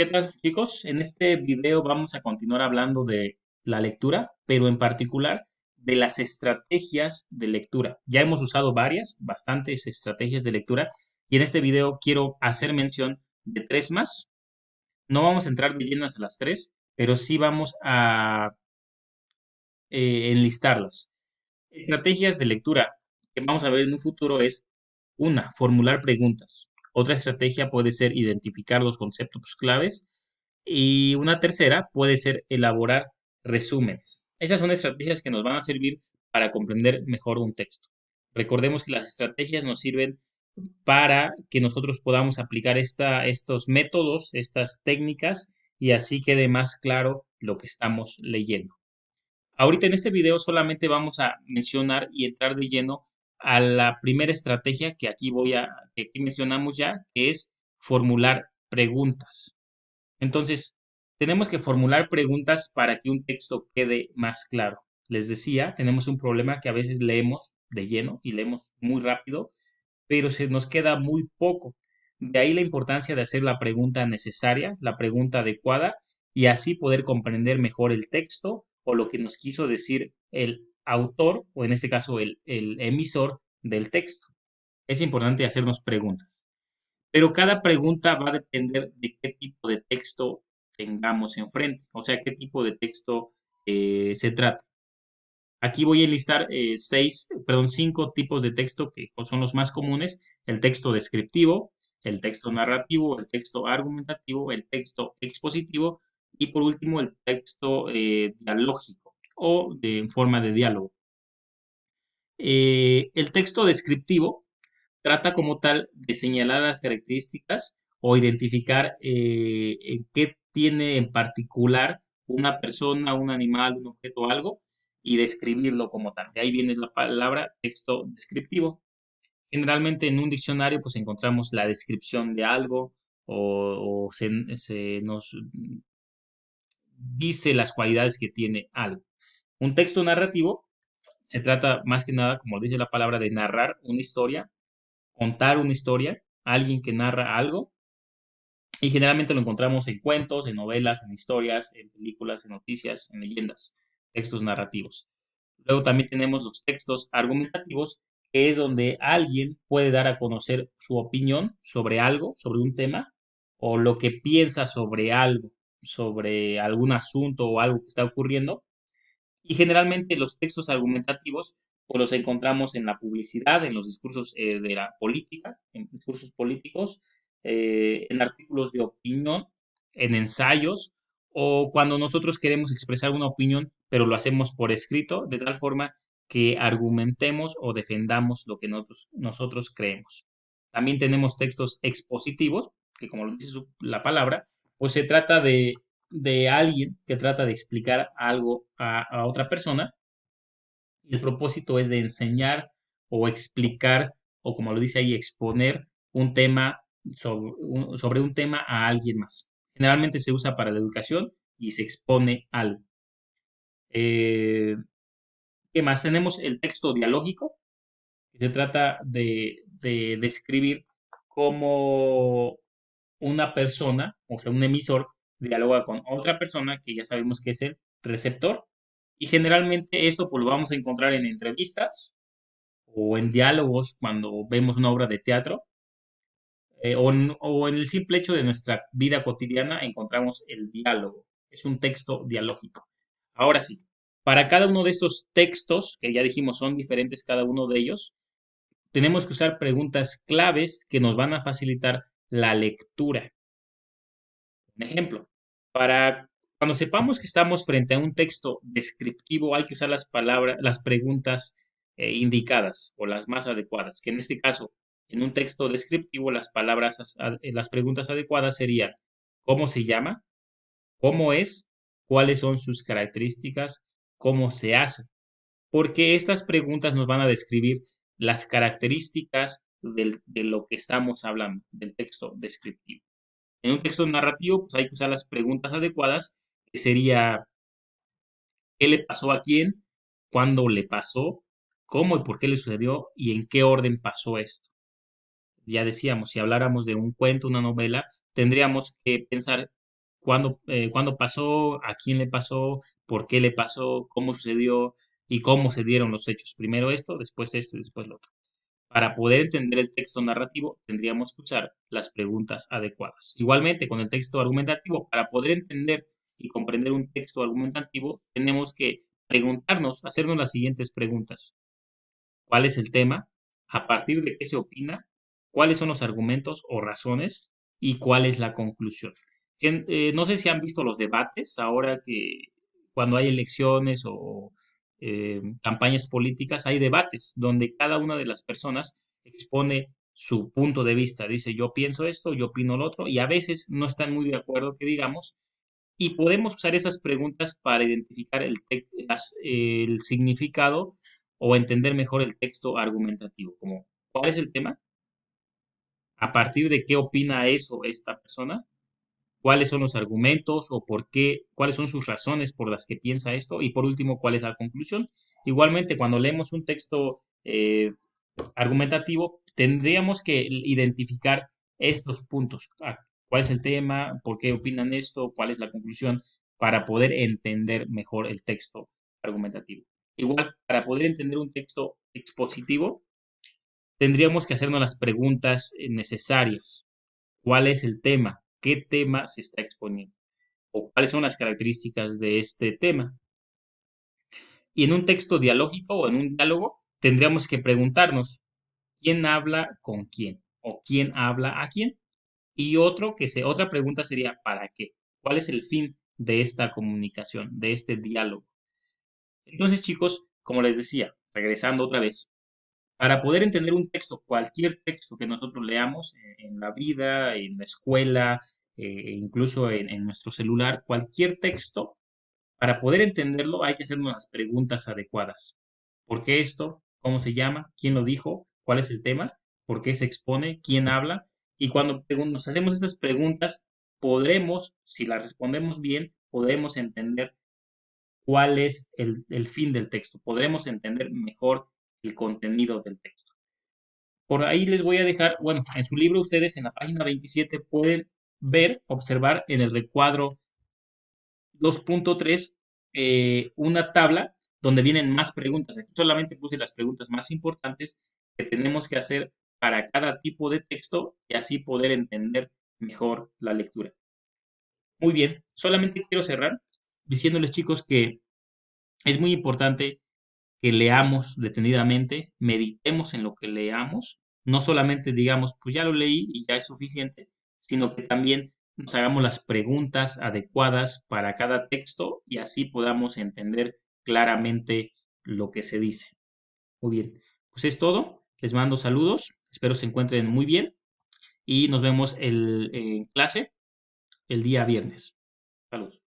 ¿Qué tal, chicos? En este video vamos a continuar hablando de la lectura, pero en particular de las estrategias de lectura. Ya hemos usado bastantes estrategias de lectura, y en este video quiero hacer mención de tres más. No vamos a entrar de llenas a las tres, pero sí vamos a enlistarlas. Estrategias de lectura que vamos a ver en un futuro es una, formular preguntas. Otra estrategia puede ser identificar los conceptos claves y una tercera puede ser elaborar resúmenes. Esas son estrategias que nos van a servir para comprender mejor un texto. Recordemos que las estrategias nos sirven para que nosotros podamos aplicar estos métodos, estas técnicas, y así quede más claro lo que estamos leyendo. Ahorita en este video solamente vamos a mencionar y entrar de lleno a la primera estrategia que aquí mencionamos ya, que es formular preguntas. Entonces, tenemos que formular preguntas para que un texto quede más claro. Les decía, tenemos un problema que a veces leemos de lleno y leemos muy rápido, pero se nos queda muy poco. De ahí la importancia de hacer la pregunta necesaria, la pregunta adecuada, y así poder comprender mejor el texto o lo que nos quiso decir el autor, o en este caso el emisor del texto. Es importante hacernos preguntas, pero cada pregunta va a depender de qué tipo de texto tengamos enfrente, o sea, qué tipo de texto se trata. Aquí voy a enlistar cinco tipos de texto que son los más comunes: el texto descriptivo, el texto narrativo, el texto argumentativo, el texto expositivo y por último el texto dialógico o en forma de diálogo. El texto descriptivo trata como tal de señalar las características o identificar en qué tiene en particular una persona, un animal, un objeto o algo, y describirlo como tal. De ahí viene la palabra texto descriptivo. Generalmente en un diccionario pues encontramos la descripción de algo o se nos dice las cualidades que tiene algo. Un texto narrativo se trata más que nada, como dice la palabra, de narrar una historia, contar una historia, alguien que narra algo, y generalmente lo encontramos en cuentos, en novelas, en historias, en películas, en noticias, en leyendas, textos narrativos. Luego también tenemos los textos argumentativos, que es donde alguien puede dar a conocer su opinión sobre algo, sobre un tema, o lo que piensa sobre algo, sobre algún asunto o algo que está ocurriendo. Y generalmente los textos argumentativos pues los encontramos en la publicidad, en los discursos de la política, en discursos políticos, en artículos de opinión, en ensayos, o cuando nosotros queremos expresar una opinión, pero lo hacemos por escrito, de tal forma que argumentemos o defendamos lo que nosotros creemos. También tenemos textos expositivos, que como lo dice la palabra, pues se trata de alguien que trata de explicar algo a otra persona, y el propósito es de enseñar o explicar, o como lo dice ahí, exponer un tema sobre un tema a alguien más. Generalmente se usa para la educación y se expone algo. Eh, ¿Qué más? Tenemos el texto dialógico, que se trata de describir cómo una persona, o sea, un emisor, dialoga con otra persona, que ya sabemos que es el receptor, y generalmente esto pues lo vamos a encontrar en entrevistas o en diálogos cuando vemos una obra de teatro, o en el simple hecho de nuestra vida cotidiana encontramos el diálogo. Es un texto dialógico. Ahora sí, para cada uno de estos textos, que ya dijimos son diferentes cada uno de ellos, tenemos que usar preguntas claves que nos van a facilitar la lectura. Un ejemplo, para cuando sepamos que estamos frente a un texto descriptivo, hay que usar las preguntas indicadas o las más adecuadas, que en este caso, en un texto descriptivo, las preguntas adecuadas serían: ¿cómo se llama? ¿Cómo es? ¿Cuáles son sus características? ¿Cómo se hace? Porque estas preguntas nos van a describir las características de lo que estamos hablando, del texto descriptivo. En un texto narrativo, pues hay que usar las preguntas adecuadas, que sería: ¿qué le pasó a quién? ¿Cuándo le pasó? ¿Cómo y por qué le sucedió? ¿Y en qué orden pasó esto? Ya decíamos, si habláramos de un cuento, una novela, tendríamos que pensar cuándo pasó, a quién le pasó, por qué le pasó, cómo sucedió y cómo se dieron los hechos. Primero esto y después lo otro. Para poder entender el texto narrativo, tendríamos que usar las preguntas adecuadas. Igualmente, con el texto argumentativo, para poder entender y comprender un texto argumentativo, tenemos que preguntarnos, hacernos las siguientes preguntas. ¿Cuál es el tema? ¿A partir de qué se opina? ¿Cuáles son los argumentos o razones? ¿Y cuál es la conclusión? No sé si han visto los debates ahora que cuando hay elecciones o campañas políticas, hay debates donde cada una de las personas expone su punto de vista. Dice, yo pienso esto, yo opino lo otro, y a veces no están muy de acuerdo que digamos, y podemos usar esas preguntas para identificar el significado o entender mejor el texto argumentativo, como ¿cuál es el tema? ¿A partir de qué opina eso esta persona? ¿Cuáles son los argumentos o por qué? ¿Cuáles son sus razones por las que piensa esto? Y por último, ¿cuál es la conclusión? Igualmente, cuando leemos un texto argumentativo, tendríamos que identificar estos puntos. ¿Cuál es el tema? ¿Por qué opinan esto? ¿Cuál es la conclusión? Para poder entender mejor el texto argumentativo. Igual, para poder entender un texto expositivo, tendríamos que hacernos las preguntas necesarias. ¿Cuál es el tema? ¿Qué tema se está exponiendo? ¿O cuáles son las características de este tema? Y en un texto dialógico o en un diálogo, tendríamos que preguntarnos, ¿quién habla con quién? ¿O quién habla a quién? Y otra pregunta sería, ¿para qué? ¿Cuál es el fin de esta comunicación, de este diálogo? Entonces, chicos, como les decía, regresando otra vez, para poder entender un texto, cualquier texto que nosotros leamos en la vida, en la escuela, incluso en nuestro celular, cualquier texto, para poder entenderlo hay que hacernos las preguntas adecuadas. ¿Por qué esto? ¿Cómo se llama? ¿Quién lo dijo? ¿Cuál es el tema? ¿Por qué se expone? ¿Quién habla? Y cuando nos hacemos estas preguntas, podremos, si las respondemos bien, podremos entender cuál es el fin del texto. Podremos entender mejor el contenido del texto. Por ahí les voy a dejar, bueno, en su libro ustedes en la página 27 pueden ver, observar en el recuadro 2.3 una tabla donde vienen más preguntas. Aquí solamente puse las preguntas más importantes que tenemos que hacer para cada tipo de texto y así poder entender mejor la lectura. Muy bien, solamente quiero cerrar diciéndoles chicos que es muy importante que leamos detenidamente, meditemos en lo que leamos, no solamente digamos, pues ya lo leí y ya es suficiente, sino que también nos hagamos las preguntas adecuadas para cada texto y así podamos entender claramente lo que se dice. Muy bien, pues es todo. Les mando saludos, espero se encuentren muy bien y nos vemos en clase el día viernes. Saludos.